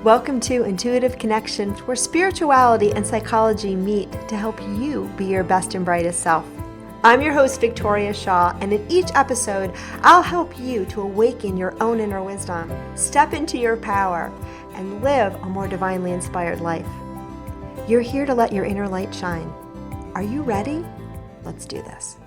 Welcome to Intuitive Connection, where spirituality and psychology meet to help you be your best and brightest self. I'm your host, Victoria Shaw, and in each episode, I'll help you to awaken your own inner wisdom, step into your power, and live a more divinely inspired life. You're here to let your inner light shine. Are you ready? Let's do this.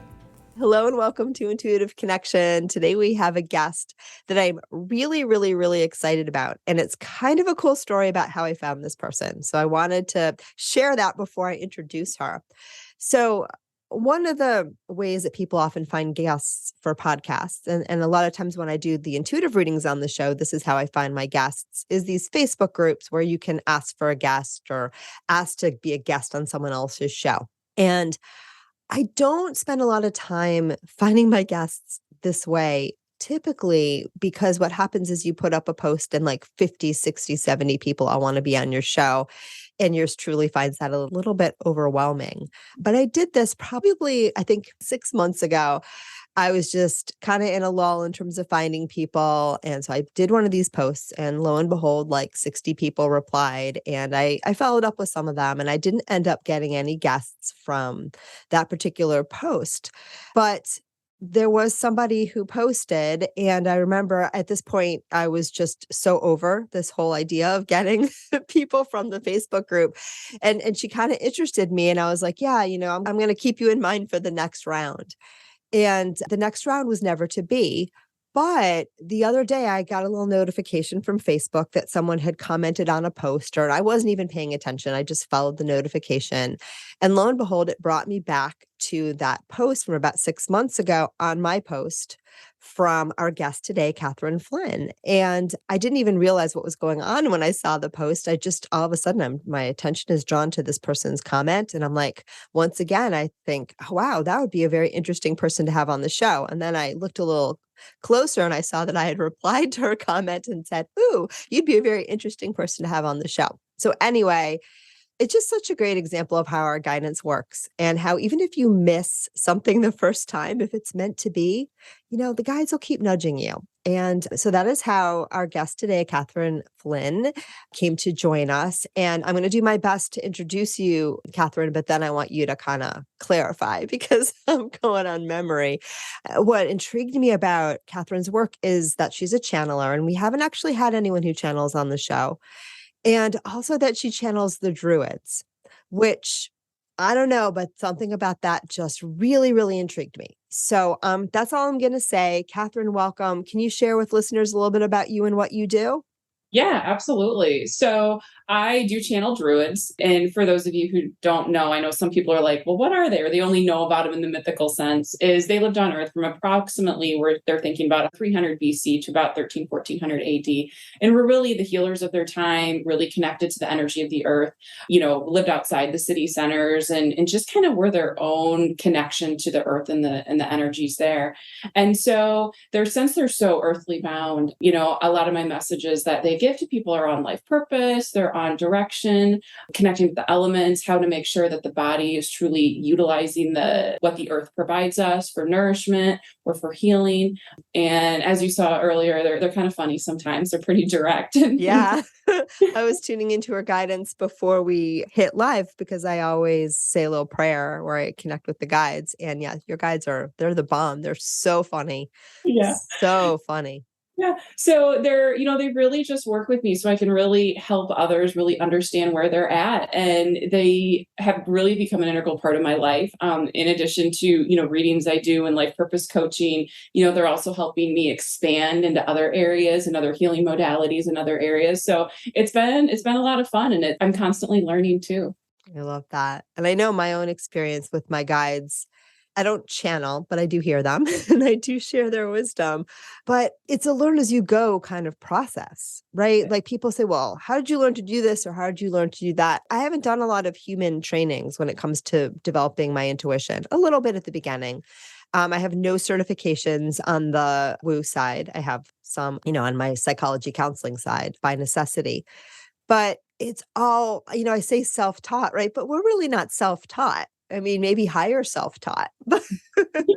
Hello and welcome to Intuitive Connection. Today we have a guest that I'm really excited about. And it's kind of a cool story about how I found this person. So I wanted to share that before I introduce her. So one of the ways that people often find guests for podcasts, and a lot of times when I do the intuitive readings on the show, this is how I find my guests, is these Facebook groups where you can ask for a guest or ask to be a guest on someone else's show. And I don't spend a lot of time finding my guests this way, typically, because what happens is you put up a post and like 50, 60, 70 people all want to be on your show. And yours truly finds that a little bit overwhelming. But I did this probably, I think 6 months ago. I was just kind of in a lull in terms of finding people. And so I did one of these posts and lo and behold, like 60 people replied. And I followed up with some of them and I didn't end up getting any guests from that particular post. But there was somebody who posted, and I remember at this point, I was just so over this whole idea of getting people from the Facebook group. And she kind of interested me. And I was like, yeah, I'm going to keep you in mind for the next round. And the next round was never to be. But the other day, I got a little notification from Facebook that someone had commented on a poster, and I wasn't even paying attention. I just followed the notification. And lo and behold, it brought me back to that post from about 6 months ago on my post from our guest today, Katherine Flynn. And I didn't even realize what was going on when I saw the post. I just, all of a sudden, my attention is drawn to this person's comment. And I'm like, once again, I think, oh, wow, that would be a very interesting person to have on the show. And then I looked a little closer and I saw that I had replied to her comment and said, ooh, you'd be a very interesting person to have on the show. So anyway, it's just such a great example of how our guidance works and how even if you miss something the first time, if it's meant to be, the guides will keep nudging you. And so that is how our guest today, Katherine Flynn, came to join us. And I'm going to do my best to introduce you, Katherine, but then I want you to kind of clarify because I'm going on memory. What intrigued me about Katherine's work is that she's a channeler, and we haven't actually had anyone who channels on the show. And also that she channels the Druids, which I don't know, but something about that just really intrigued me. So that's all I'm going to say. Katherine, welcome. Can you share with listeners a little bit about you and what you do? Yeah, absolutely. So I do channel Druids. And for those of you who don't know, I know some people are like, well, what are they? Or they only know about them in the mythical sense, is they lived on Earth from approximately where they're thinking about 300 BC to about 1400 AD. And were really the healers of their time, really connected to the energy of the Earth, lived outside the city centers and just kind of were their own connection to the Earth and the energies there. And so since they're so earthly bound, a lot of my messages that they give to people are on life purpose, they're on direction, connecting with the elements, how to make sure that the body is truly utilizing what the earth provides us for nourishment or for healing. And as you saw earlier, they're kind of funny sometimes. They're pretty direct. Yeah. I was tuning into her guidance before we hit live because I always say a little prayer where I connect with the guides. And yeah, your guides they're the bomb. They're so funny. Yeah. So funny. Yeah. So they really just work with me so I can really help others really understand where they're at. And they have really become an integral part of my life. In addition to, readings I do and life purpose coaching, they're also helping me expand into other areas and other healing modalities in other areas. So it's been a lot of fun, and I'm constantly learning too. I love that. And I know my own experience with my guides. I don't channel, but I do hear them and I do share their wisdom. But it's a learn as you go kind of process, right? Like people say, well, how did you learn to do this? Or how did you learn to do that? I haven't done a lot of human trainings when it comes to developing my intuition, a little bit at the beginning. I have no certifications on the woo side. I have some, on my psychology counseling side by necessity. But it's all, I say self-taught, right? But we're really not self-taught. I mean, maybe higher self-taught.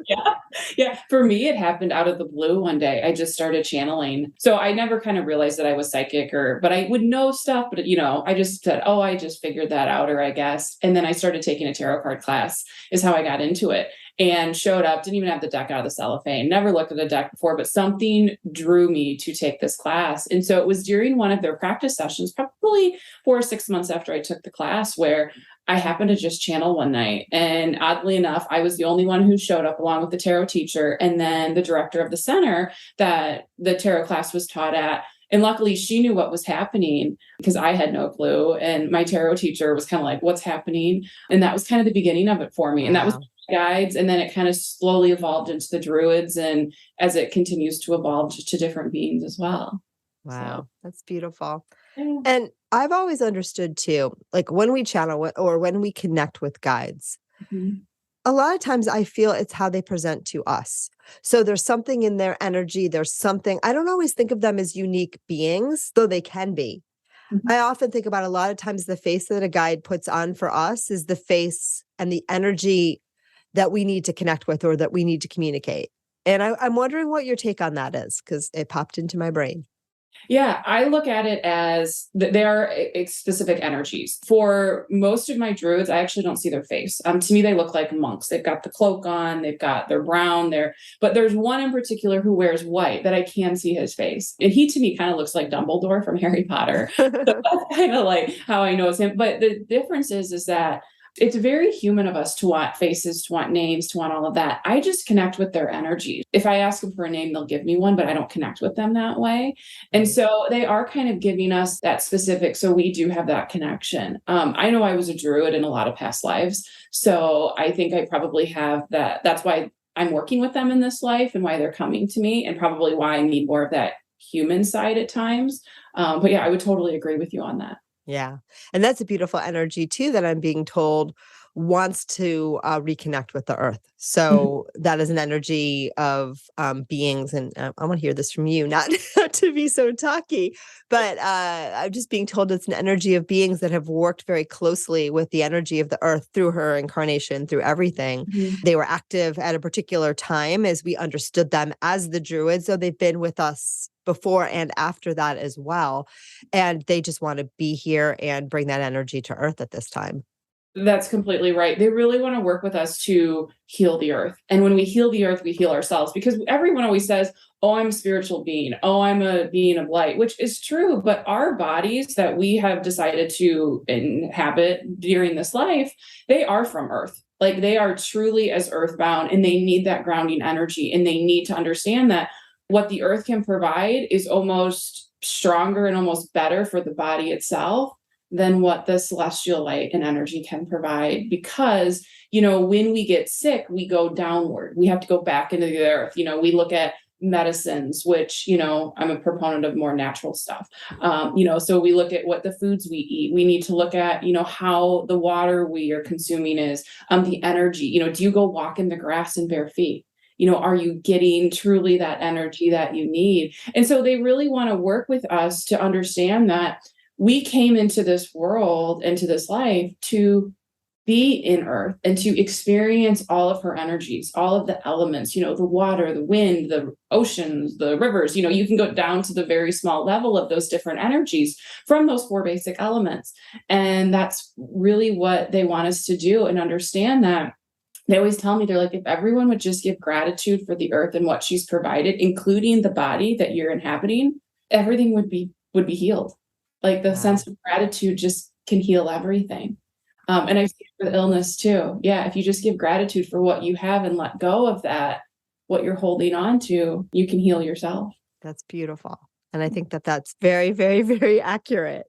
Yeah. Yeah. For me, it happened out of the blue one day. I just started channeling. So I never kind of realized that I was psychic but I would know stuff, but I just said, oh, I just figured that out, or I guess. And then I started taking a tarot card class is how I got into it, and showed up, didn't even have the deck out of the cellophane, never looked at a deck before, but something drew me to take this class. And so it was during one of their practice sessions, probably 4 or 6 months after I took the class, where I happened to just channel one night. And oddly enough, I was the only one who showed up, along with the tarot teacher and then the director of the center that the tarot class was taught at. And luckily she knew what was happening, because I had no clue. And my tarot teacher was kind of like, what's happening? And that was kind of the beginning of it for me. Wow. And that was guides. And then it kind of slowly evolved into the Druids, and as it continues to evolve to different beings as well. Wow. So, That's beautiful. yeah. And I've always understood too, like when we channel or when we connect with guides, Mhm. a lot of times I feel it's how they present to us. So there's something in their energy. There's something, I don't always think of them as unique beings, though they can be. Mhm. I often think about a lot of times the face that a guide puts on for us is the face and the energy that we need to connect with or that we need to communicate. And I'm wondering what your take on that is, because it popped into my brain. Yeah, I look at it as they are specific energies. For most of my Druids, I actually don't see their face. To me, they look like monks. They've got the cloak on, they're brown, but there's one in particular who wears white that I can see his face. And he to me kind of looks like Dumbledore from Harry Potter. So that's kind of like how I know it's him. But the difference is that it's very human of us to want faces, to want names, to want all of that. I just connect with their energy. If I ask them for a name, they'll give me one, but I don't connect with them that way. And Right. so they are kind of giving us that specific. So we do have that connection. I know I was a Druid in a lot of past lives. So I think I probably have that. That's why I'm working with them in this life, and why they're coming to me, and probably why I need more of that human side at times. But yeah, I would totally agree with you on that. Yeah. And that's a beautiful energy too that I'm being told wants to reconnect with the earth. So that is an energy of beings. And I want to hear this from you, not, not to be so talky, but I'm just being told it's an energy of beings that have worked very closely with the energy of the earth through her incarnation, through everything. Mhm. They were active at a particular time as we understood them as the Druids. So they've been with us before and after that as well. And they just want to be here and bring that energy to earth at this time. That's completely right. They really want to work with us to heal the earth. And when we heal the earth, we heal ourselves, because everyone always says, oh, I'm a spiritual being. Oh, I'm a being of light, which is true. But our bodies that we have decided to inhabit during this life, they are from earth. Like, they are truly as earthbound, and they need that grounding energy. And they need to understand that what the earth can provide is almost stronger and almost better for the body itself than what the celestial light and energy can provide. Because, when we get sick, we go downward. We have to go back into the earth. We look at medicines, which, I'm a proponent of more natural stuff. So we look at what the foods we eat. We need to look at, how the water we are consuming is, the energy. Do you go walk in the grass in bare feet? Are you getting truly that energy that you need? And so they really want to work with us to understand that we came into this world, into this life, to be in earth and to experience all of her energies, all of the elements, the water, the wind, the oceans, the rivers. You can go down to the very small level of those different energies from those 4 basic elements. And that's really what they want us to do, and understand that. They always tell me, they're like, if everyone would just give gratitude for the earth and what she's provided, including the body that you're inhabiting, everything would be healed. Like, the Wow. sense of gratitude just can heal everything. And I see it with illness too. Yeah, if you just give gratitude for what you have and let go of that, what you're holding on to, you can heal yourself. That's beautiful. And I think that that's very, very, very accurate.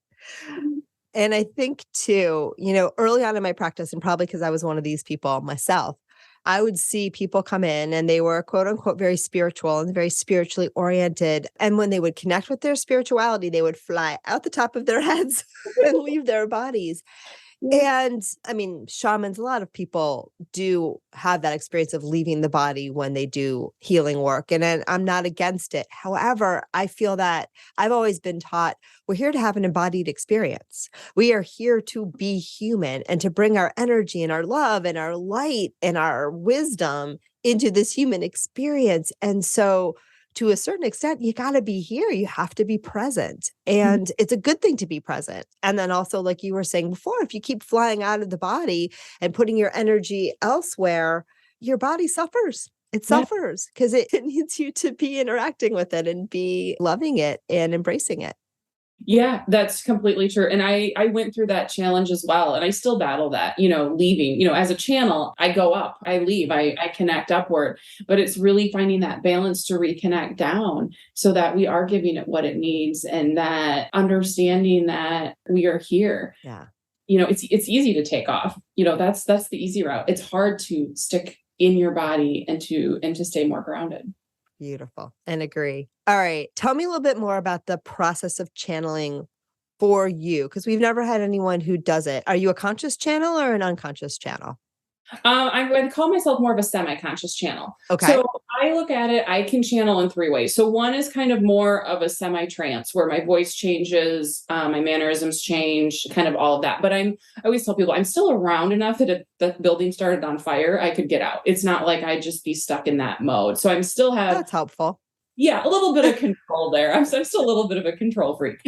And I think too, early on in my practice, and probably because I was one of these people myself, I would see people come in and they were quote unquote very spiritual and very spiritually oriented. And when they would connect with their spirituality, they would fly out the top of their heads and leave their bodies. And I mean, shamans, a lot of people do have that experience of leaving the body when they do healing work. And I'm not against it. However, I feel that I've always been taught we're here to have an embodied experience. We are here to be human and to bring our energy and our love and our light and our wisdom into this human experience. And so, to a certain extent, you got to be here. You have to be present. And it's a good thing to be present. And then also, like you were saying before, if you keep flying out of the body and putting your energy elsewhere, your body suffers. It Yeah. suffers because it needs you to be interacting with it and be loving it and embracing it. Yeah, that's completely true. And I went through that challenge as well. And I still battle that, leaving, as a channel, I go up, I leave, I connect upward, but it's really finding that balance to reconnect down so that we are giving it what it needs and that understanding that we are here. Yeah. It's easy to take off. That's the easy route. It's hard to stick in your body and to stay more grounded. Beautiful. And agree. All right. Tell me a little bit more about the process of channeling for you, because we've never had anyone who does it. Are you a conscious channel or an unconscious channel? I would call myself more of a semi-conscious channel. Okay. So I look at it, I can channel in three ways. So one is kind of more of a semi-trance where my voice changes, my mannerisms change, kind of all of that. But I always tell people I'm still around enough that if the building started on fire, I could get out. It's not like I'd just be stuck in that mode. So I'm still have That's helpful. Yeah, a little bit of control there. I'm still a little bit of a control freak.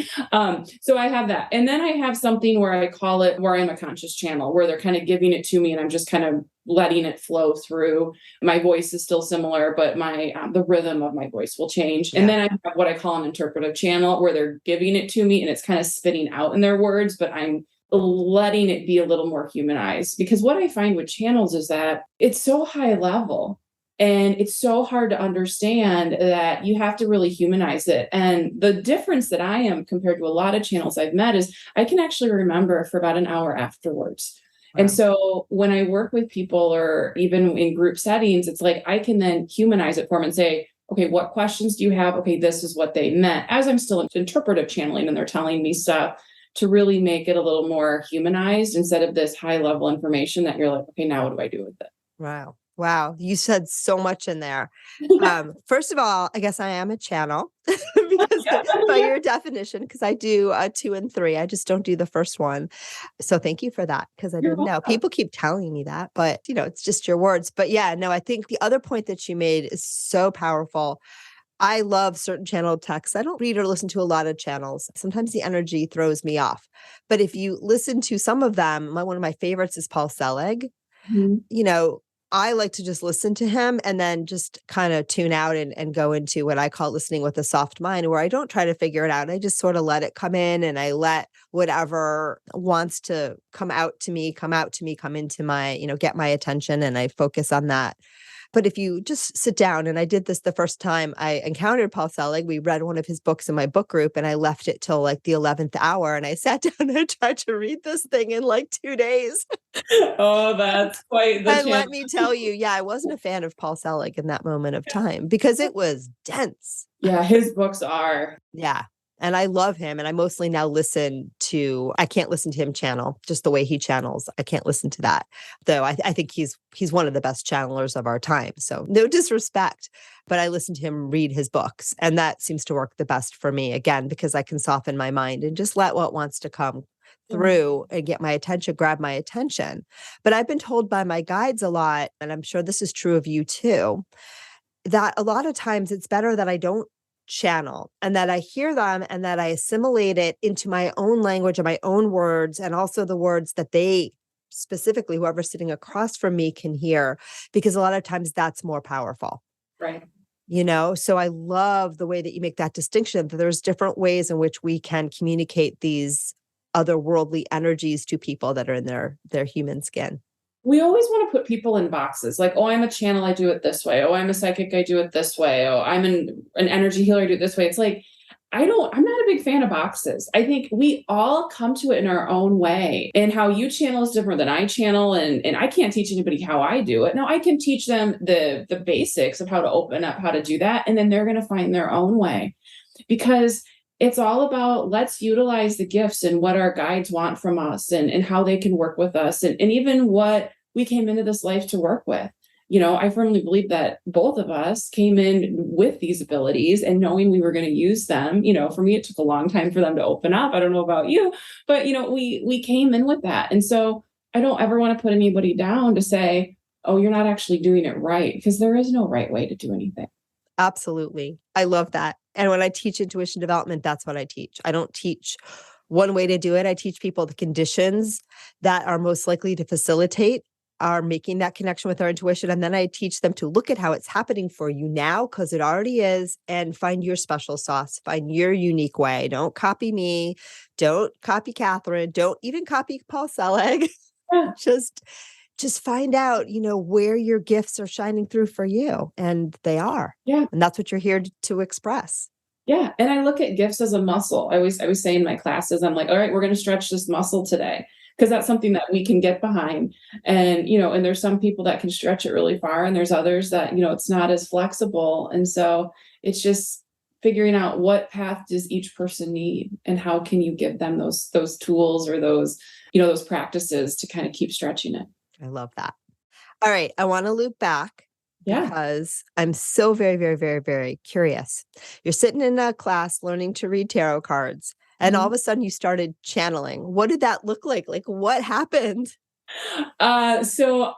So I have that. And then I have something where I call it where I'm a conscious channel, where they're kind of giving it to me and I'm just kind of letting it flow through. My voice is still similar, but my the rhythm of my voice will change. Yeah. And then I have what I call an interpretive channel where they're giving it to me and it's kind of spitting out in their words, but I'm letting it be a little more humanized. Because what I find with channels is that it's so high level. And it's so hard to understand that you have to really humanize it. And the difference that I am compared to a lot of channels I've met is I can actually remember for about an hour afterwards. Wow. And so when I work with people or even in group settings, it's like I can then humanize it for them and say, okay, what questions do you have? Okay, this is what they meant. As I'm still interpretive channeling and they're telling me stuff to really make it a little more humanized instead of this high level information that you're like, okay, now what do I do with it? Wow. Wow. You said so much in there. First of all, I guess I am a channel because by your definition, because I do 2 and 3, I just don't do the first one. So thank you for that. Because I You're didn't know. welcome. People keep telling me that, but it's just your words. But yeah, no, I think the other point that you made is so powerful. I love certain channel texts. I don't read or listen to a lot of channels. Sometimes the energy throws me off. But if you listen to some of them, one of my favorites is Paul Selig. Mhm. I like to just listen to him and then just kind of tune out and go into what I call listening with a soft mind, where I don't try to figure it out. I just sort of let it come in and I let whatever wants to come into my, get my attention and I focus on that. But if you just sit down, and I did this the first time I encountered Paul Selig, we read one of his books in my book group and I left it till like the 11th hour and I sat down and I tried to read this thing in like 2 days. Oh, that's quite the And channel. let me tell you, yeah, I wasn't a fan of Paul Selig in that moment of time because it was dense. Yeah, his books are. Yeah. And I love him. And I mostly now I can't listen to him channel just the way he channels. I can't listen to that. Though I think he's one of the best channelers of our time. So no disrespect, but I listen to him read his books. And that seems to work the best for me, again, because I can soften my mind and just let what wants to come through and get my attention, grab my attention. But I've been told by my guides a lot, and I'm sure this is true of you too, that a lot of times it's better that I don't channel and that I hear them and that I assimilate it into my own language and my own words, and also the words that they specifically, whoever's sitting across from me, can hear, because a lot of times that's more powerful. Right. So I love the way that you make that distinction, that there's different ways in which we can communicate these otherworldly energies to people that are in their human skin. We always want to put people in boxes like, oh, I'm a channel, I do it this way. Oh, I'm a psychic, I do it this way. Oh, I'm an energy healer, I do it this way. It's like, I'm not a big fan of boxes. I think we all come to it in our own way, and how you channel is different than I channel. And I can't teach anybody how I do it. Now I can teach them the basics of how to open up, how to do that. And then they're going to find their own way, because it's all about, let's utilize the gifts and what our guides want from us, and how they can work with us, and even what we came into this life to work with. I firmly believe that both of us came in with these abilities and knowing we were going to use them. For me, it took a long time for them to open up. I don't know about you, but we came in with that. And so I don't ever want to put anybody down to say, oh, you're not actually doing it right, because there is no right way to do anything. Absolutely. I love that. And when I teach intuition development, that's what I teach. I don't teach one way to do it. I teach people the conditions that are most likely to facilitate are making that connection with our intuition. And then I teach them to look at how it's happening for you now, because it already is, and find your special sauce, find your unique way. Don't copy me. Don't copy Catherine. Don't even copy Paul Selig. Yeah. Just find out, where your gifts are shining through for you. And they are. Yeah. And that's what you're here to express. Yeah. And I look at gifts as a muscle. I always say in my classes, I'm like, all right, we're going to stretch this muscle today, because that's something that we can get behind. And, and there's some people that can stretch it really far, and there's others that, it's not as flexible. And so it's just figuring out what path does each person need, and how can you give them those tools, or those practices to kind of keep stretching it. I love that. All right. I want to loop back. Yeah. Because I'm so very, very, very, very curious. You're sitting in a class learning to read tarot cards, and all of a sudden you started channeling. What did that look like? Like, what happened? So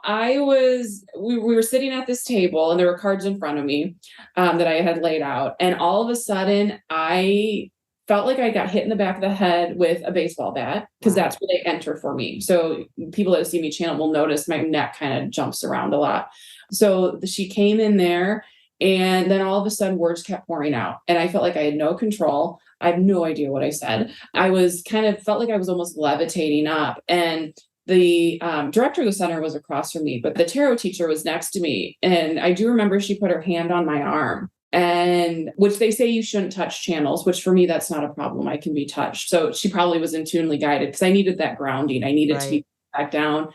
we were sitting at this table, and there were cards in front of me that I had laid out. And all of a sudden I felt like I got hit in the back of the head with a baseball bat, because that's where they enter for me. So people that see me channel will notice my neck kind of jumps around a lot. So she came in there, and then all of a sudden words kept pouring out, and I felt like I had no control. I have no idea what I said. I felt like I was almost levitating up, and the director of the center was across from me, but the tarot teacher was next to me. And I do remember she put her hand on my arm, and which they say you shouldn't touch channels, which for me, that's not a problem. I can be touched. So she probably was intuitively guided, because I needed that grounding. I needed to be back down.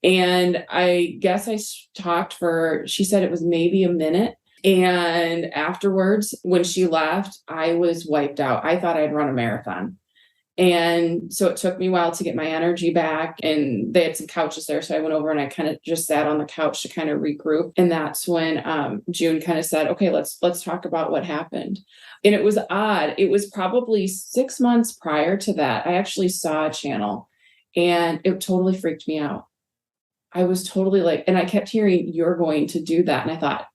And I guess I talked she said it was maybe a minute. And afterwards, when she left, I was wiped out. I thought I'd run a marathon. And so it took me a while to get my energy back, and they had some couches there. So I went over and I kind of just sat on the couch to kind of regroup. And that's when June kind of said, okay, let's talk about what happened. And it was odd. It was probably 6 months prior to that. I actually saw a channel, and it totally freaked me out. I was totally like, and I kept hearing, you're going to do that. And I thought,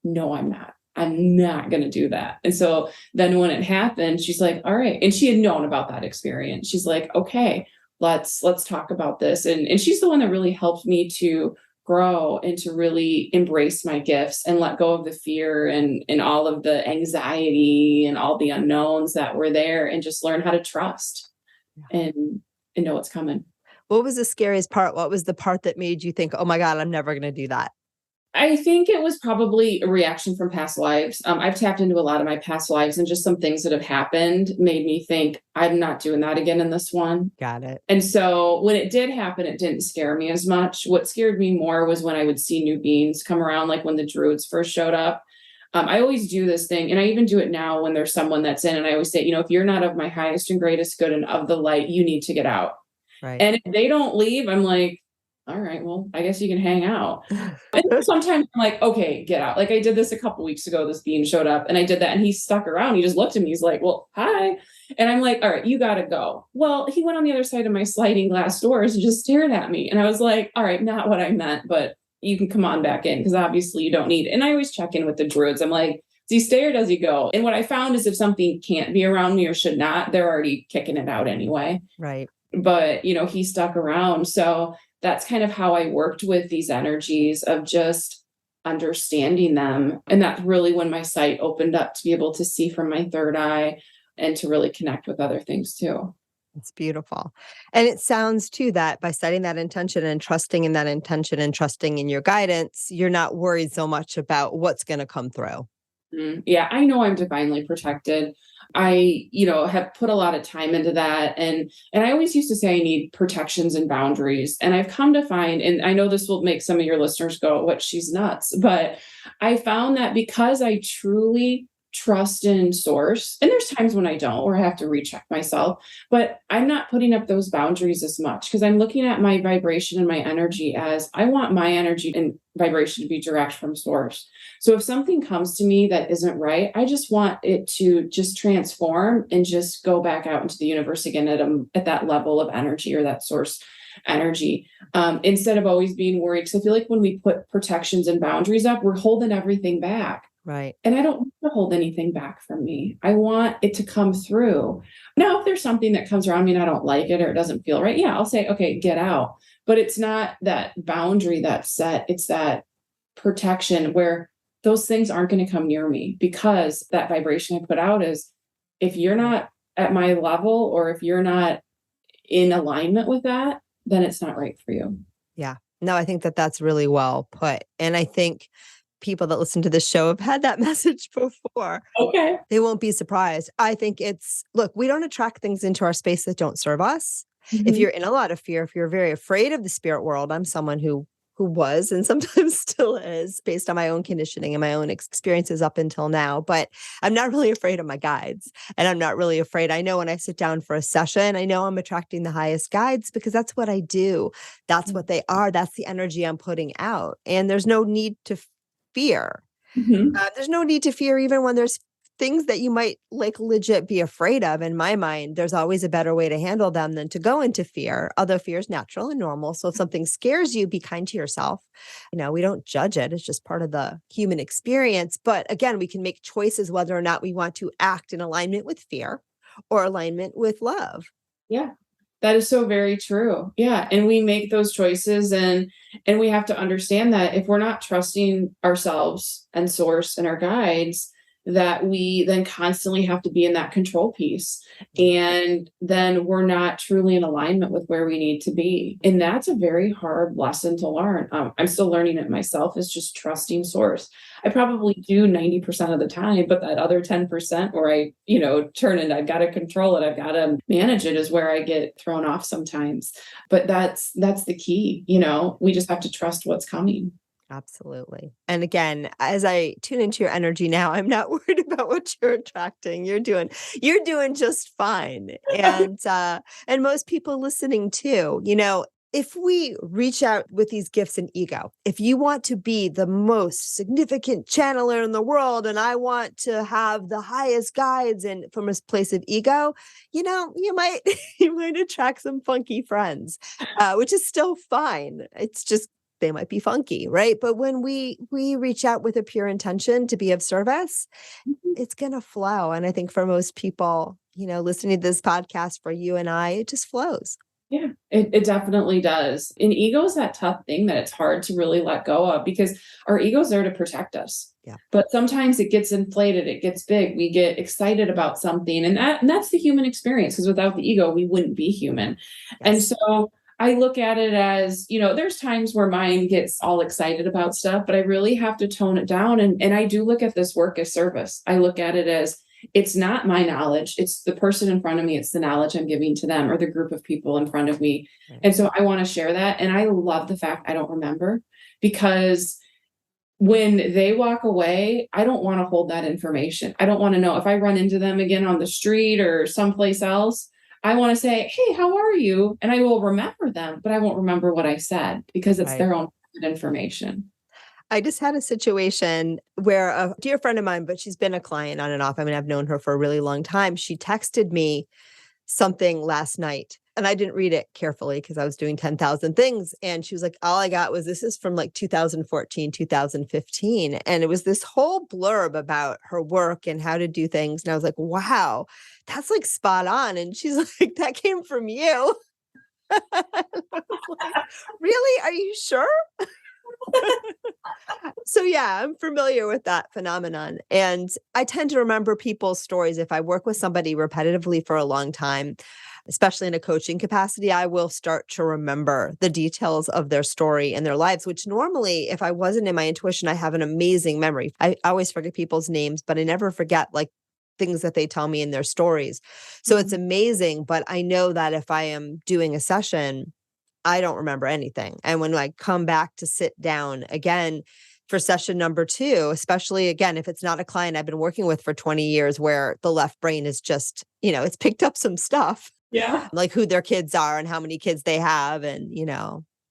no, I'm not. I'm not going to do that. And so then when it happened, she's like, all right. And she had known about that experience. She's like, okay, let's talk about this. And she's the one that really helped me to grow and to really embrace my gifts and let go of the fear and all of the anxiety and all the unknowns that were there, and just learn how to trust and know what's coming. What was the scariest part? What was the part that made you think, oh my God, I'm never going to do that? I think it was probably a reaction from past lives. I've tapped into a lot of my past lives, and just some things that have happened made me think, I'm not doing that again in this one. Got it. And so when it did happen, it didn't scare me as much. What scared me more was when I would see new beings come around, like when the Druids first showed up. I always do this thing, and I even do it now when there's someone that's in, and I always say, if you're not of my highest and greatest good and of the light, you need to get out. Right. And if they don't leave, I'm like, all right, well, I guess you can hang out. And sometimes I'm like, okay, get out. Like I did this a couple weeks ago, this being showed up, and I did that, and he stuck around. He just looked at me. He's like, well, hi. And I'm like, all right, you got to go. Well, he went on the other side of my sliding glass doors and just stared at me. And I was like, all right, not what I meant, but you can come on back in, because obviously you don't need it. And I always check in with the Druids. I'm like, does he stay or does he go? And what I found is if something can't be around me or should not, they're already kicking it out anyway. Right. But, he stuck around. So that's kind of how I worked with these energies of just understanding them. And that's really when my sight opened up to be able to see from my third eye and to really connect with other things too. It's beautiful. And it sounds too that by setting that intention and trusting in that intention and trusting in your guidance, you're not worried so much about what's going to come through. Yeah, I know I'm divinely protected. I, have put a lot of time into that. And I always used to say I need protections and boundaries. And I've come to find, and I know this will make some of your listeners go, what, she's nuts. But I found that because I truly trust in source. And there's times when I don't, or I have to recheck myself, but I'm not putting up those boundaries as much because I'm looking at my vibration and my energy as I want my energy and vibration to be direct from source. So if something comes to me that isn't right, I just want it to just transform and just go back out into the universe again at that level of energy or that source energy, instead of always being worried. Because I feel like when we put protections and boundaries up, we're holding everything back. Right. And I don't want to hold anything back from me. I want it to come through. Now, if there's something that comes around me and I don't like it or it doesn't feel right, yeah, I'll say, okay, get out. But it's not that boundary that's set. It's that protection where those things aren't going to come near me, because that vibration I put out is, if you're not at my level or if you're not in alignment with that, then it's not right for you. Yeah. No, I think that that's really well put. And I think people that listen to this show have had that message before. Okay. They won't be surprised. I think look, we don't attract things into our space that don't serve us. Mm-hmm. If you're in a lot of fear, if you're very afraid of the spirit world, I'm someone who was and sometimes still is, based on my own conditioning and my own experiences up until now. But I'm not really afraid of my guides, and I'm not really afraid. I know when I sit down for a session, I know I'm attracting the highest guides because that's what I do. That's what they are. That's the energy I'm putting out. And there's no need to fear. Mm-hmm. There's no need to fear even when there's things that you might like legit be afraid of. In my mind, there's always a better way to handle them than to go into fear, although fear is natural and normal. So if something scares you, be kind to yourself. We don't judge it. It's just part of the human experience. But again, we can make choices whether or not we want to act in alignment with fear or alignment with love. Yeah. That is so very true. Yeah. And we make those choices, and we have to understand that if we're not trusting ourselves and source and our guides, that we then constantly have to be in that control piece. And then we're not truly in alignment with where we need to be. And that's a very hard lesson to learn. I'm still learning it myself, is just trusting source. I probably do 90% of the time, but that other 10% where I, turn and I've got to control it, I've got to manage it, is where I get thrown off sometimes. But that's the key. We just have to trust what's coming. Absolutely. And again, as I tune into your energy now, I'm not worried about what you're attracting. You're doing just fine. And most people listening too, if we reach out with these gifts and ego, if you want to be the most significant channeler in the world, and I want to have the highest guides, and from a place of ego, you might attract some funky friends, which is still fine. It's just, they might be funky, right? But when we reach out with a pure intention to be of service, it's going to flow. And I think for most people, listening to this podcast, for you and I, it just flows. Yeah, it definitely does. And ego is that tough thing that it's hard to really let go of, because our ego's there to protect us. Yeah. But sometimes it gets inflated, it gets big, we get excited about something. And that's the human experience, because without the ego, we wouldn't be human. Yes. And so I look at it as, there's times where mine gets all excited about stuff, but I really have to tone it down. And I do look at this work as service. I look at it as, it's not my knowledge. It's the person in front of me. It's the knowledge I'm giving to them, or the group of people in front of me. Right. And so I want to share that. And I love the fact I don't remember, because when they walk away, I don't want to hold that information. I don't want to know if I run into them again on the street or someplace else. I want to say, hey, how are you? And I will remember them, but I won't remember what I said, because it's their own information. I just had a situation where a dear friend of mine, but she's been a client on and off. I mean, I've known her for a really long time. She texted me something last night, and I didn't read it carefully because I was doing 10,000 things. And she was like, all I got was, this is from like 2014, 2015. And it was this whole blurb about her work and how to do things. And I was like, wow, that's like spot on. And she's like, that came from you. Like, really? Are you sure? So yeah, I'm familiar with that phenomenon. And I tend to remember people's stories. If I work with somebody repetitively for a long time, especially in a coaching capacity, I will start to remember the details of their story and their lives, which normally, if I wasn't in my intuition, I have an amazing memory. I always forget people's names, but I never forget like things that they tell me in their stories. So it's amazing. But I know that if I am doing a session, I don't remember anything. And when I come back to sit down again, for session number 2, especially again, if it's not a client I've been working with for 20 years where the left brain is just, it's picked up some stuff, Yeah. like who their kids are and how many kids they have and,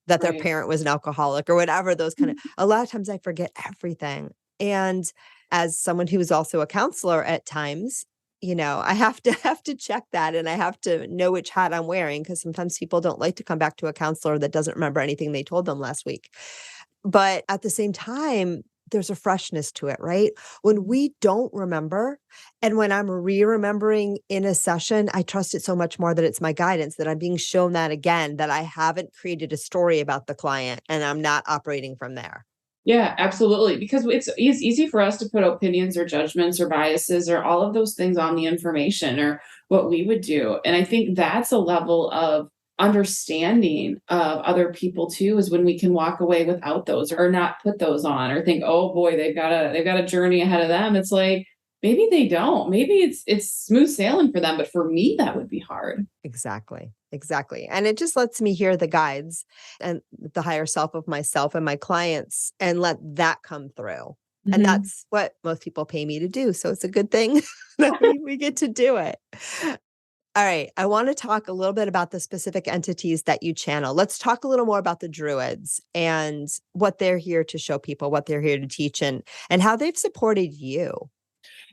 that their Right. parent was an alcoholic or whatever, those kind of, a lot of times I forget everything. And as someone who is also a counselor at times, I have to check that and I have to know which hat I'm wearing because sometimes people don't like to come back to a counselor that doesn't remember anything they told them last week. But at the same time, there's a freshness to it, right? When we don't remember, and when I'm remembering in a session, I trust it so much more that it's my guidance, that I'm being shown that again, that I haven't created a story about the client and I'm not operating from there. Yeah, absolutely. Because it's easy for us to put opinions or judgments or biases or all of those things on the information or what we would do. And I think that's a level of understanding of other people too, is when we can walk away without those or not put those on or think, oh boy, they've got a journey ahead of them. It's like, maybe they don't. Maybe it's smooth sailing for them, but for me, that would be hard. Exactly. Exactly. And it just lets me hear the guides and the higher self of myself and my clients and let that come through. And Mhm. that's what most people pay me to do. So it's a good thing that we get to do it. All right. I want to talk a little bit about the specific entities that you channel. Let's talk a little more about the Druids and what they're here to show people, what they're here to teach and how they've supported you.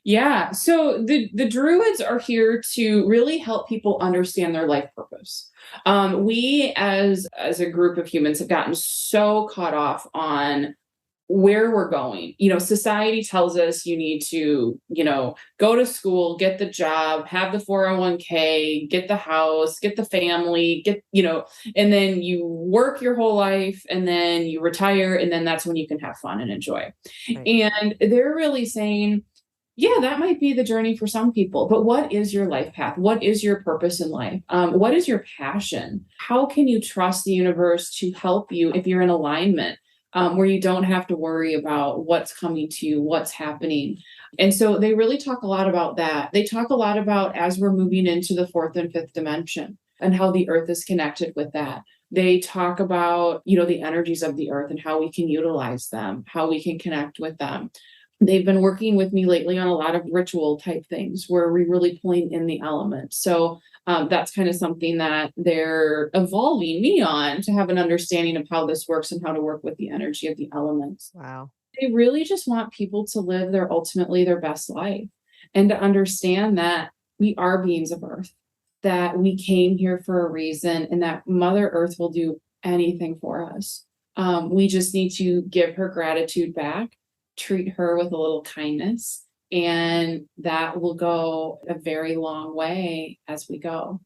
Yeah. So the Druids are here to really help people understand their life purpose. We as a group of humans have gotten so caught off on where we're going. Society tells us you need to, go to school, get the job, have the 401k, get the house, get the family, and then you work your whole life and then you retire and then that's when you can have fun and enjoy. Right. And they're really saying, yeah, that might be the journey for some people, but what is your life path? What is your purpose in life? What is your passion? How can you trust the universe to help you if you're in alignment, where you don't have to worry about what's coming to you, what's happening? And so they really talk a lot about that. They talk a lot about as we're moving into the 4th and 5th dimension and how the earth is connected with that. They talk about, the energies of the earth and how we can utilize them, how we can connect with them. They've been working with me lately on a lot of ritual type things where we're really pulling in the elements. So that's kind of something that they're evolving me on, to have an understanding of how this works and how to work with the energy of the elements. Wow. They really just want people to live ultimately their best life and to understand that we are beings of earth, that we came here for a reason, and that Mother Earth will do anything for us. We just need to give her gratitude back, treat her with a little kindness, and that will go a very long way as we go.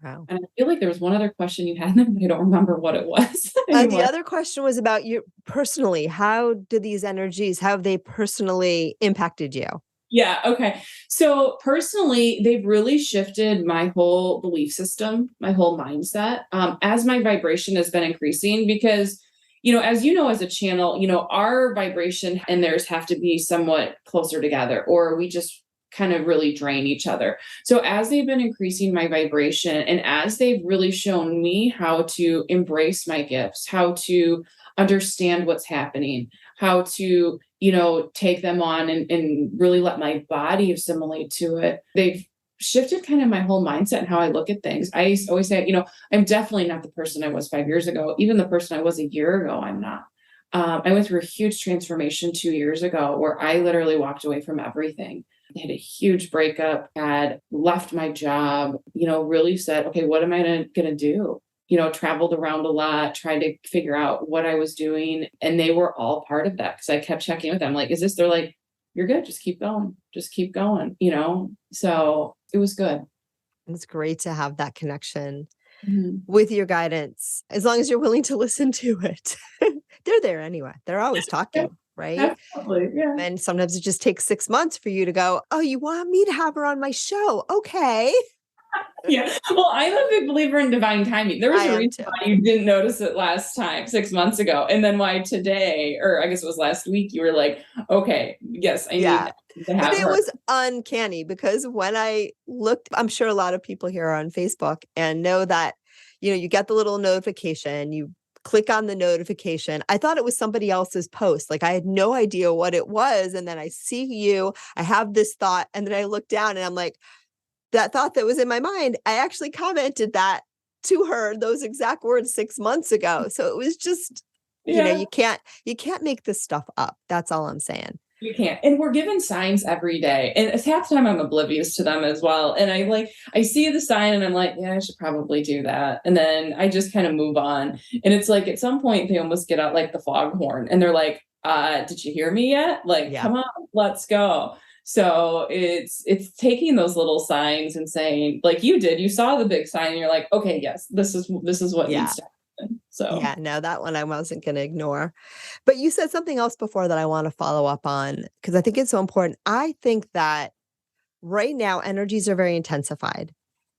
Wow. And I feel like there was one other question you had, but I don't remember what it was The anymore. other question was about you personally. How have they personally impacted you? Yeah. Okay. So personally, they've really shifted my whole belief system, my whole mindset, as my vibration has been increasing because, as as a channel, our vibration and theirs have to be somewhat closer together, or we just kind of really drain each other. So as they've been increasing my vibration and as they've really shown me how to embrace my gifts, how to understand what's happening, how to take them on and really let my body assimilate to it. They've shifted kind of my whole mindset and how I look at things. I always say, I'm definitely not the person I was 5 years ago. Even the person I was a year ago, I'm not. I went through a huge transformation 2 years ago where I literally walked away from everything. I had a huge breakup, had left my job, really said, okay, what am I going to do? Traveled around a lot, tried to figure out what I was doing. And they were all part of that because I kept checking with them. Like, they're like, you're good. Just keep going. Just keep going, So it was good. It's great to have that connection Mhm. with your guidance, as long as you're willing to listen to it. They're there anyway. They're always Yeah, talking, right? absolutely. Yeah. And sometimes it just takes 6 months for you to go, "Oh, you want me to have her on my show? Okay." Yeah. Well, I'm a big believer in divine timing. There was I a am reason too. why you didn't notice it last time, 6 months ago. And then why today, or I guess it was last week, you were like, okay, yes, I need Yeah. to But have it her. was uncanny because when I looked, I'm sure a lot of people here are on Facebook and know that, you get the little notification, you click on the notification. I thought it was somebody else's post. Like I had no idea what it was. And then I see you, I have this thought, and then I look down and I'm like, that thought that was in my mind, I actually commented that to her, those exact words 6 months ago. So it was just, Yeah. you can't make this stuff up. That's all I'm saying. You can't. And we're given signs every day. And half the time I'm oblivious to them as well. And I see the sign and I'm like, yeah, I should probably do that. And then I just kind of move on. And it's like at some point they almost get out like the foghorn and they're like, did you hear me yet? Like, come on, let's go. So it's taking those little signs and saying, like you did, you saw the big sign and you're like, okay, yes, this is what needs to happen. So yeah, no, that one I wasn't going to ignore. But you said something else before that I want to follow up on because I think it's so important. I think that right now energies are very intensified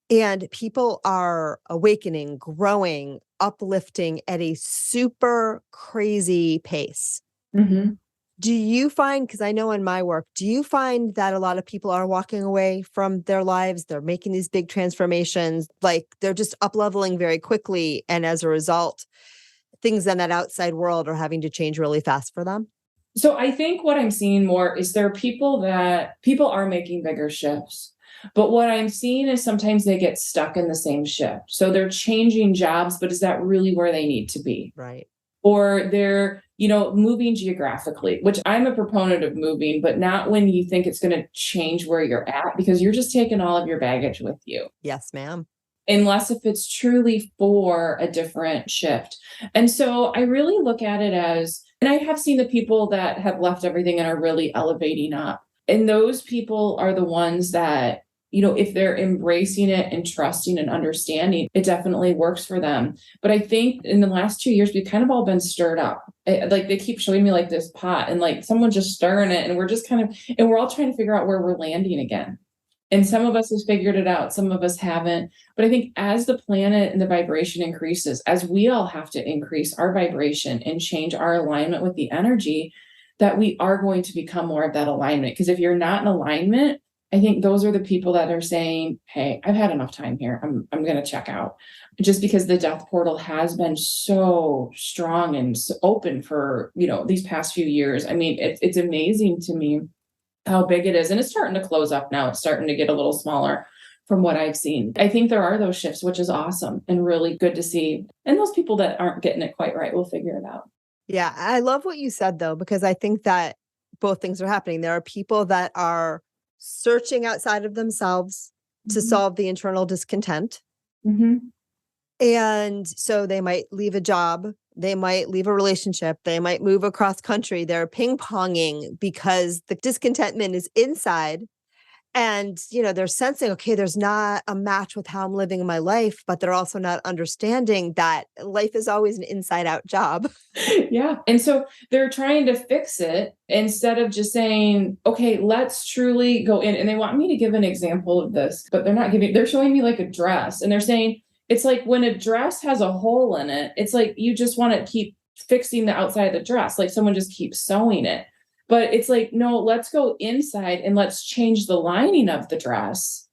and people are awakening, growing, uplifting at a super crazy pace. Mm-hmm. Do you find, because I know in my work, do you find that a lot of people are walking away from their lives? They're making these big transformations, like they're just up-leveling very quickly. And as a result, things in that outside world are having to change really fast for them? So I think what I'm seeing more is there are people are making bigger shifts. But what I'm seeing is sometimes they get stuck in the same shift. So they're changing jobs, but is that really where they need to be? Right. Or they're, moving geographically, which I'm a proponent of moving, but not when you think it's going to change where you're at, because you're just taking all of your baggage with you. Yes, ma'am. Unless if it's truly for a different shift. And so I really look at it as, and I have seen the people that have left everything and are really elevating up. And those people are the ones that, if they're embracing it and trusting and understanding, it definitely works for them. But I think in the last 2 years, we've kind of all been stirred up. Like they keep showing me like this pot and like someone just stirring it. And we're just and we're all trying to figure out where we're landing again. And some of us have figured it out. Some of us haven't. But I think as the planet and the vibration increases, as we all have to increase our vibration and change our alignment with the energy, that we are going to become more of that alignment. Because if you're not in alignment, I think those are the people that are saying, hey, I've had enough time here. I'm going to check out. Just because the death portal has been so strong and so open for, these past few years. I mean, it's amazing to me how big it is. And it's starting to close up now. It's starting to get a little smaller from what I've seen. I think there are those shifts, which is awesome and really good to see. And those people that aren't getting it quite right will figure it out. Yeah, I love what you said, though, because I think that both things are happening. There are people that are searching outside of themselves to solve the internal discontent. Mm-hmm. And so they might leave a job, they might leave a relationship, they might move across country. They're ping-ponging because the discontentment is inside. And, they're sensing, okay, there's not a match with how I'm living my life, but they're also not understanding that life is always an inside out job. Yeah. And so they're trying to fix it instead of just saying, okay, let's truly go in. And they want me to give an example of this, but they're showing me like a dress and they're saying, it's like when a dress has a hole in it, it's like you just want to keep fixing the outside of the dress. Like someone just keeps sewing it. But it's like, no, let's go inside and let's change the lining of the dress.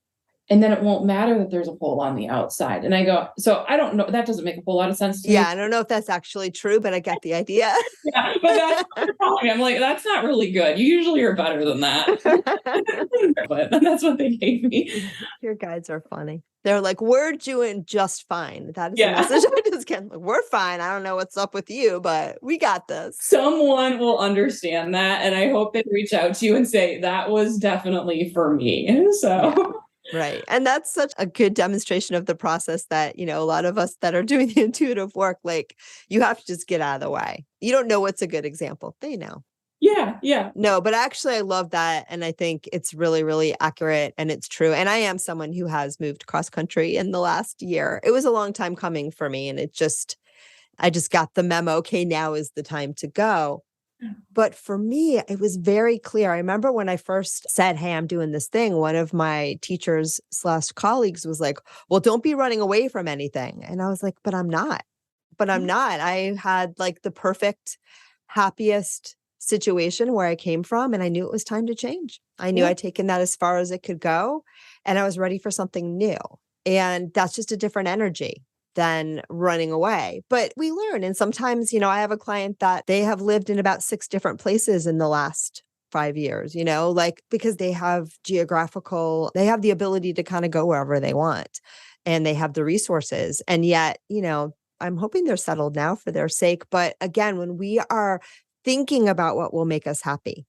And then it won't matter that there's a hole on the outside. And I go, so I don't know. That doesn't make a whole lot of sense to me. Yeah, I don't know if that's actually true, but I get the idea. Yeah, but that's what they're telling me. I'm like, that's not really good. You usually are better than that. But that's what they gave me. Your guides are funny. They're like, we're doing just fine. That is the Yeah. message I just get. Like, we're fine. I don't know what's up with you, but we got this. Someone will understand that. And I hope they reach out to you and say, that was definitely for me. So. Yeah. Right. And that's such a good demonstration of the process that, a lot of us that are doing the intuitive work, like you have to just get out of the way. You don't know what's a good example. They know. Yeah. Yeah. No, but actually I love that. And I think it's really, really accurate and it's true. And I am someone who has moved cross country in the last year. It was a long time coming for me. And I just got the memo. Okay, now is the time to go. But for me, it was very clear. I remember when I first said, hey, I'm doing this thing, one of my teachers / colleagues was like, well, don't be running away from anything. And I was like, but I'm not. I had like the perfect, happiest situation where I came from. And I knew it was time to change. I knew I'd taken that as far as it could go. And I was ready for something new. And that's just a different energy. than running away. But we learn. And sometimes, I have a client that they have lived in about 6 different places in the last 5 years, because they have they have the ability to kind of go wherever they want and they have the resources. And yet, I'm hoping they're settled now for their sake. But again, when we are thinking about what will make us happy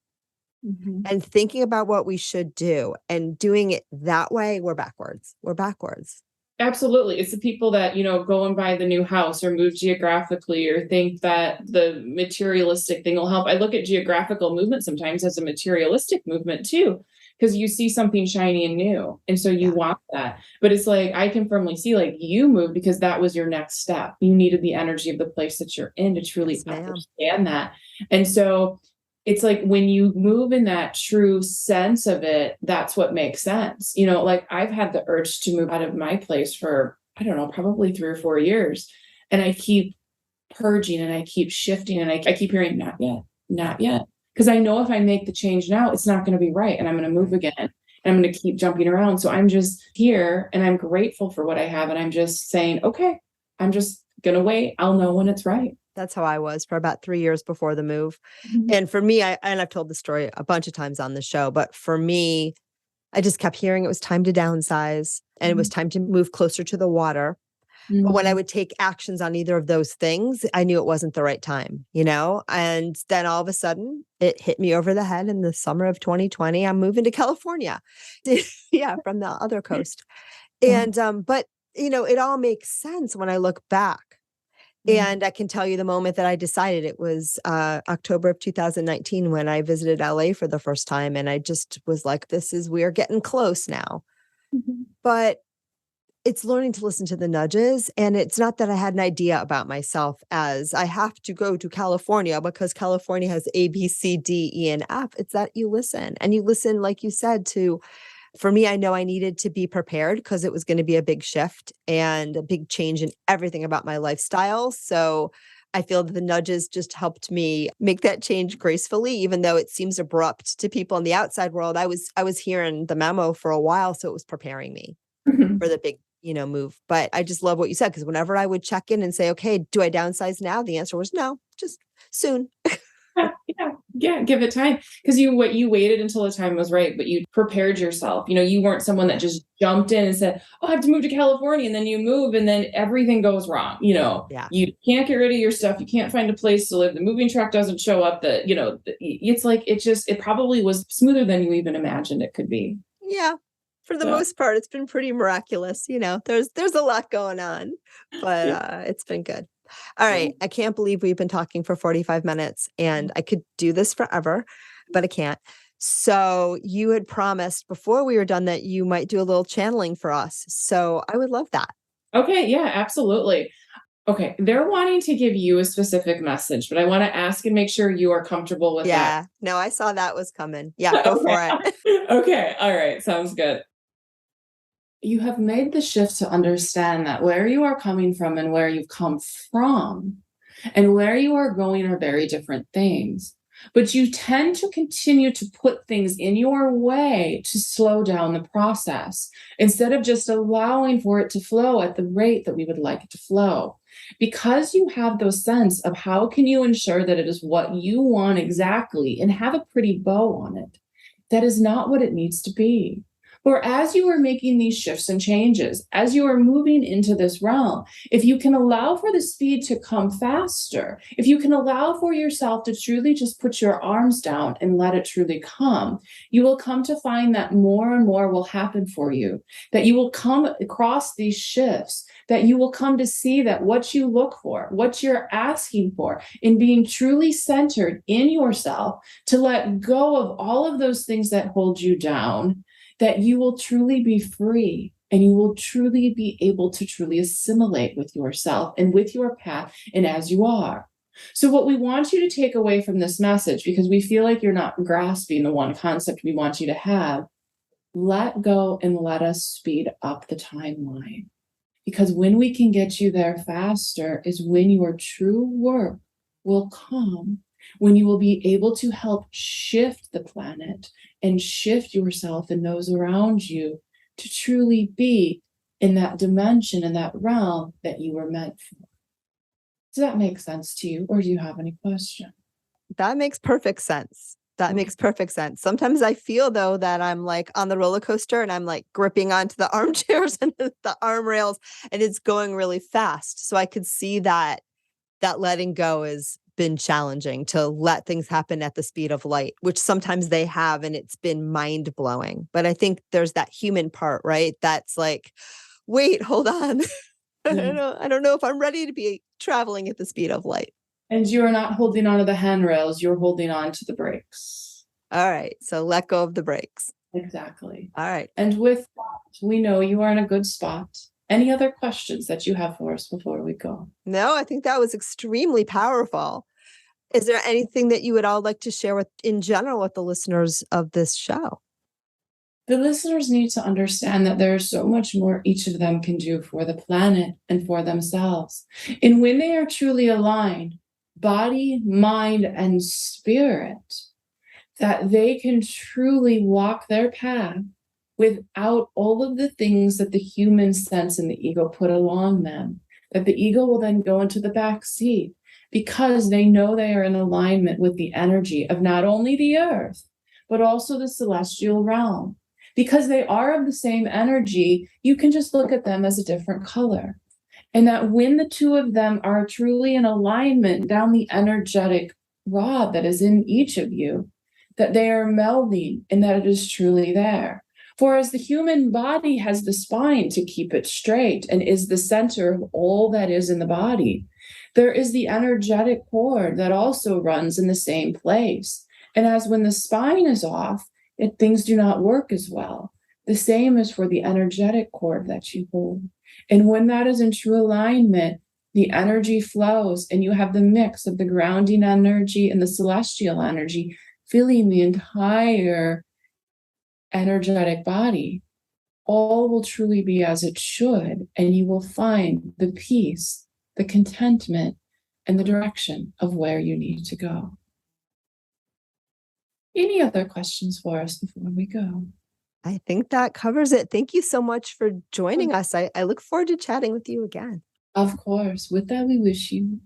and thinking about what we should do and doing it that way, we're backwards. We're backwards. Absolutely. It's the people that, go and buy the new house or move geographically or think that the materialistic thing will help. I look at geographical movement sometimes as a materialistic movement too, because you see something shiny and new. And so you want that. But it's like, I can firmly see like you moved because that was your next step. You needed the energy of the place that you're in to truly understand that. And so it's like when you move in that true sense of it, that's what makes sense. Like I've had the urge to move out of my place for, I don't know, probably 3 or 4 years. And I keep purging and I keep shifting and I keep hearing, not yet, not yet. Because I know if I make the change now, it's not going to be right. And I'm going to move again. And I'm going to keep jumping around. So I'm just here and I'm grateful for what I have. And I'm just saying, okay, I'm just going to wait. I'll know when it's right. That's how I was for about 3 years before the move. And for me, I've told the story a bunch of times on the show, but for me, I just kept hearing it was time to downsize and it was time to move closer to the water. But when I would take actions on either of those things, I knew it wasn't the right time, and then all of a sudden it hit me over the head in the summer of 2020. I'm moving to California. From the other coast. And, but it all makes sense when I look back. And I can tell you the moment that I decided it was October of 2019 when I visited LA for the first time. And I just was like, we're getting close now. But it's learning to listen to the nudges. And it's not that I had an idea about myself as I have to go to California because California has A, B, C, D, E, and F. It's that you listen and you listen, like you said, for me, I know I needed to be prepared because it was going to be a big shift and a big change in everything about my lifestyle. So I feel that the nudges just helped me make that change gracefully, even though it seems abrupt to people in the outside world. I was hearing the memo for a while, so it was preparing me for the big, move. But I just love what you said, because whenever I would check in and say, okay, do I downsize now? The answer was no, just soon. Yeah, give it time. Because you waited until the time was right, but you prepared yourself. You weren't someone that just jumped in and said, oh, I have to move to California. And then you move and then everything goes wrong. You can't get rid of your stuff. You can't find a place to live. The moving truck doesn't show up. It's like, it probably was smoother than you even imagined it could be. Yeah. For the most part, it's been pretty miraculous. There's a lot going on, but it's been good. All right. I can't believe we've been talking for 45 minutes and I could do this forever, but I can't. So you had promised before we were done that you might do a little channeling for us. So I would love that. Okay. Yeah, absolutely. Okay. They're wanting to give you a specific message, but I want to ask and make sure you are comfortable with that. Yeah. No, I saw that was coming. Yeah. Go for it. Okay. All right. Sounds good. You have made the shift to understand that where you are coming from and where you've come from and where you are going are very different things. But you tend to continue to put things in your way to slow down the process instead of just allowing for it to flow at the rate that we would like it to flow. Because you have those sense of how can you ensure that it is what you want exactly and have a pretty bow on it. That is not what it needs to be. Or as you are making these shifts and changes, as you are moving into this realm, if you can allow for the speed to come faster, if you can allow for yourself to truly just put your arms down and let it truly come, you will come to find that more and more will happen for you, that you will come across these shifts, that you will come to see that what you look for, what you're asking for, in being truly centered in yourself, to let go of all of those things that hold you down, that you will truly be free and you will truly be able to truly assimilate with yourself and with your path and as you are. So what we want you to take away from this message, because we feel like you're not grasping the one concept we want you to have, let go and let us speed up the timeline. Because when we can get you there faster is when your true work will come, when you will be able to help shift the planet and shift yourself and those around you to truly be in that dimension, in that realm that you were meant for. Does that make sense to you? Or do you have any question? That makes perfect sense. That makes perfect sense. Sometimes I feel though that I'm like on the roller coaster and I'm like gripping onto the armchairs and the arm rails and it's going really fast. So I could see that letting go has been challenging, to let things happen at the speed of light, which sometimes they have, and it's been mind blowing. But I think there's that human part, right? That's like, wait, hold on. I don't know if I'm ready to be traveling at the speed of light. And you are not holding on to the handrails, you're holding on to the brakes. All right. So let go of the brakes. Exactly. All right. And with that, we know you are in a good spot. Any other questions that you have for us before we go? No, I think that was extremely powerful. Is there anything that you would all like to share with, in general, with the listeners of this show? The listeners need to understand that there is so much more each of them can do for the planet and for themselves. And when they are truly aligned, body, mind, and spirit, that they can truly walk their path without all of the things that the human sense and the ego put along them, that the ego will then go into the back seat because they know they are in alignment with the energy of not only the earth, but also the celestial realm. Because they are of the same energy, you can just look at them as a different color. And that when the two of them are truly in alignment down the energetic rod that is in each of you, that they are melding and that it is truly there. For as the human body has the spine to keep it straight and is the center of all that is in the body, there is the energetic cord that also runs in the same place. And as when the spine is off, things do not work as well. The same is for the energetic cord that you hold. And when that is in true alignment, the energy flows and you have the mix of the grounding energy and the celestial energy filling the entire energetic body. All will truly be as it should, and you will find the peace, the contentment, and the direction of where you need to go. Any other questions for us before we go? I think that covers it. Thank you so much for joining us. I look forward to chatting with you again. Of course. With that, we wish you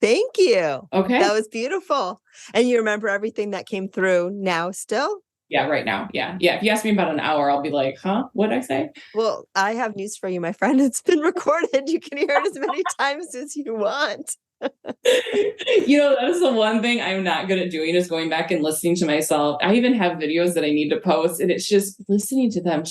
Thank you. Okay. That was beautiful. And you remember everything that came through now still? Yeah, right now. Yeah. If you ask me about an hour, I'll be like, huh? What'd I say? Well, I have news for you, my friend. It's been recorded. You can hear it as many times as you want. That is the one thing I'm not good at doing, is going back and listening to myself. I even have videos that I need to post, and it's just listening to them.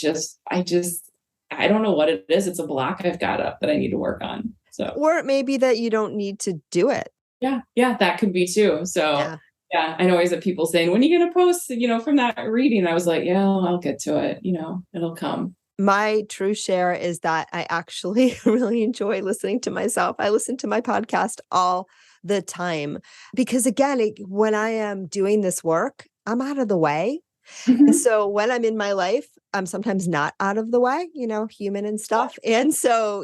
I don't know what it is. It's a block I've got up that I need to work on. So, or it may be that you don't need to do it. Yeah, that could be too. So yeah, I know always have people saying, when are you going to post, from that reading? I was like, yeah, I'll get to it. It'll come. My true share is that I actually really enjoy listening to myself. I listen to my podcast all the time because, again, when I am doing this work, I'm out of the way. Mm-hmm. And so when I'm in my life, I'm sometimes not out of the way, human and stuff. And so,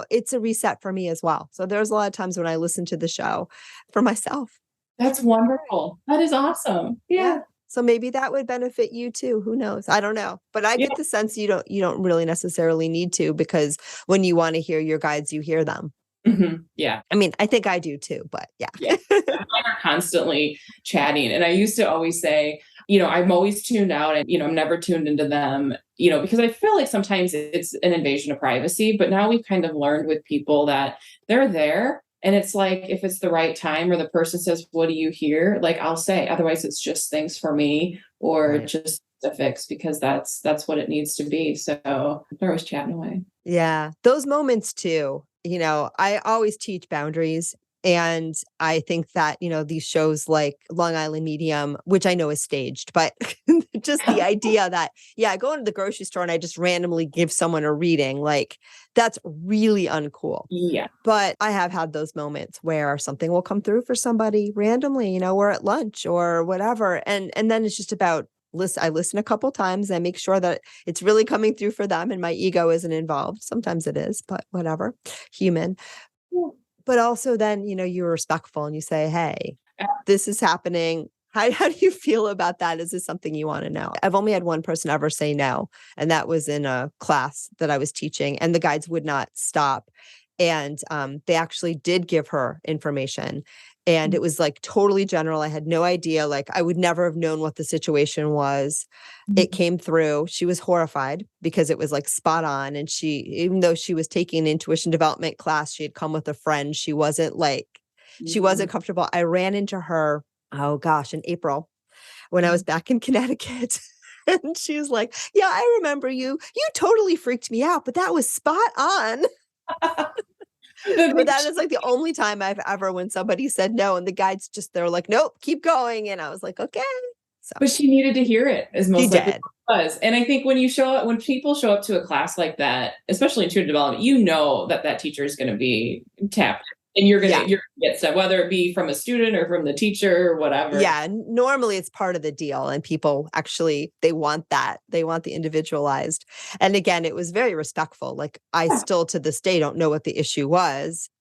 it's a reset for me as well. So there's a lot of times when I listen to the show for myself. That's wonderful. That is awesome. Yeah. So maybe that would benefit you too. Who knows? I don't know. But I get the sense you don't really necessarily need to, because when you want to hear your guides, you hear them. Mm-hmm. Yeah. I mean, I think I do too, but yeah. Mine are constantly chatting. And I used to always say, I'm always tuned out and, I'm never tuned into them, because I feel like sometimes it's an invasion of privacy. But now we've kind of learned with people that they're there. And it's like, if it's the right time or the person says, what do you hear? Like, I'll say, otherwise it's just things for me or just specifics, because that's what it needs to be. So they're always chatting away. Yeah. Those moments too, I always teach boundaries. And I think that, these shows like Long Island Medium, which I know is staged, but just the idea that, I go into the grocery store and I just randomly give someone a reading, like that's really uncool. Yeah. But I have had those moments where something will come through for somebody randomly, we're at lunch or whatever. And then it's just about I listen a couple times and make sure that it's really coming through for them and my ego isn't involved. Sometimes it is, but whatever, human. Yeah. But also then, you're respectful and you say, hey, this is happening. How do you feel about that? Is this something you want to know? I've only had one person ever say no, and that was in a class that I was teaching, and the guides would not stop. And they actually did give her information. And it was like totally general. I had no idea. Like I would never have known what the situation was. It came through. She was horrified because it was like spot on. And even though she was taking an intuition development class, she had come with a friend. She wasn't comfortable. I ran into her, oh gosh, in April when I was back in Connecticut. And she was like, yeah, I remember you. You totally freaked me out, but that was spot on. But that is like the only time I've ever, when somebody said no and the guides they're like, nope, keep going. And I was like, okay. So, but she needed to hear it as most likely did. Was. And I think when people show up to a class like that, especially intuitive development, you know that teacher is going to be tapped. And you're gonna get stuff, whether it be from a student or from the teacher or whatever. Yeah, normally it's part of the deal, and people actually they want that. They want the individualized. And again, it was very respectful. Like I still to this day don't know what the issue was.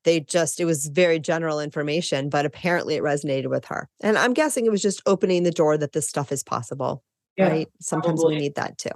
It was very general information, but apparently it resonated with her. And I'm guessing it was just opening the door that this stuff is possible. Right? Sometimes we need that too.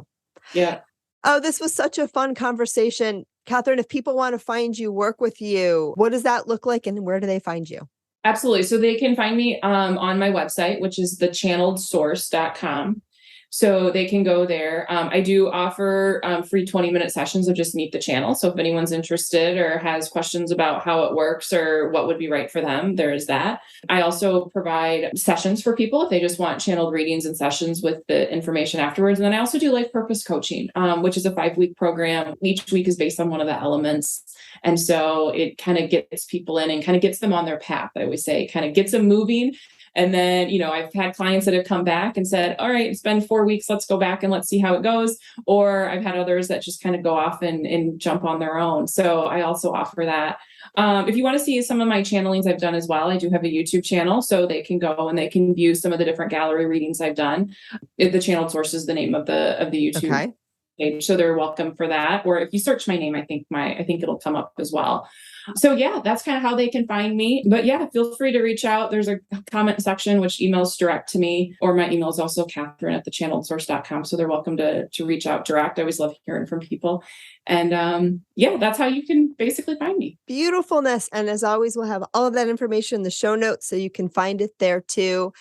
Yeah. Oh, this was such a fun conversation. Katherine, if people want to find you, work with you, what does that look like and where do they find you? Absolutely. So they can find me on my website, which is thechanneledsource.com. So they can go there. I do offer free 20-minute sessions of just meet the channel. So if anyone's interested or has questions about how it works or what would be right for them, there is that. I also provide sessions for people if they just want channeled readings and sessions with the information afterwards. And then I also do life purpose coaching, which is a 5-week program. Each week is based on one of the elements. And so it kind of gets people in and kind of gets them on their path. I always say, kind of gets them moving. And then, I've had clients that have come back and said, all right, it's been 4 weeks. Let's go back and let's see how it goes. Or I've had others that just kind of go off and jump on their own. So I also offer that. If you want to see some of my channelings I've done as well, I do have a YouTube channel, so they can go and they can view some of the different gallery readings I've done. The Channeled Source is the name of the YouTube. Okay. Page, so they're welcome for that. Or if you search my name, I think it'll come up as well. So yeah, that's kind of how they can find me. But yeah, feel free to reach out. There's a comment section which emails direct to me, or my email is also Katherine@thechanneledsource.com. So they're welcome to reach out direct. I always love hearing from people. And yeah, that's how you can basically find me. Beautifulness. And as always, we'll have all of that information in the show notes so you can find it there too.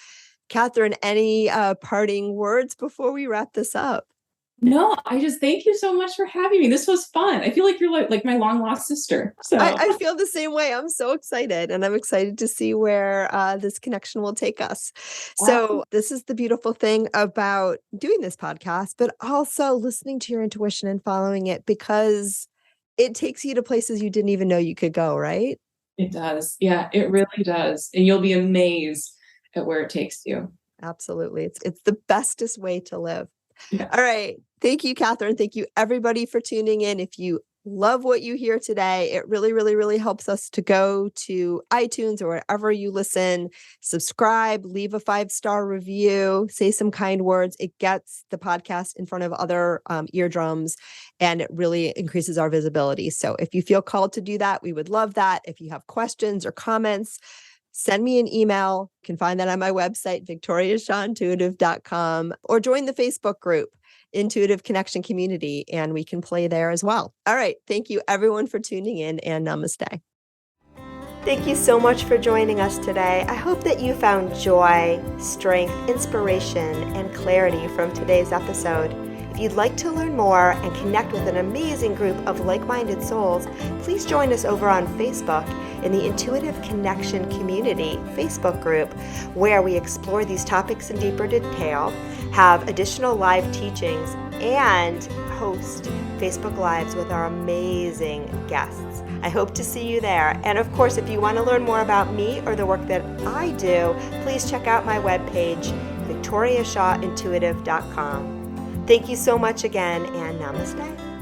Katherine, any parting words before we wrap this up? No, I just thank you so much for having me. This was fun. I feel like you're like my long lost sister. So I feel the same way. I'm so excited, and I'm excited to see where this connection will take us. So this is the beautiful thing about doing this podcast, but also listening to your intuition and following it, because it takes you to places you didn't even know you could go, right? It does. Yeah, it really does. And you'll be amazed at where it takes you. Absolutely. It's the bestest way to live. Yeah. All right. Thank you, Katherine. Thank you, everybody, for tuning in. If you love what you hear today, it really, really, really helps us to go to iTunes or wherever you listen, subscribe, leave a 5-star review, say some kind words. It gets the podcast in front of other eardrums, and it really increases our visibility. So if you feel called to do that, we would love that. If you have questions or comments, send me an email. You can find that on my website, victoriashawintuitive.com, or join the Facebook group, Intuitive Connection Community, and we can play there as well. All right. Thank you, everyone, for tuning in, and namaste. Thank you so much for joining us today. I hope that you found joy, strength, inspiration, and clarity from today's episode. If you'd like to learn more and connect with an amazing group of like-minded souls, please join us over on Facebook in the Intuitive Connection Community Facebook group, where we explore these topics in deeper detail, have additional live teachings, and host Facebook Lives with our amazing guests. I hope to see you there. And of course, if you want to learn more about me or the work that I do, please check out my webpage, victoriashawintuitive.com. Thank you so much again, and namaste.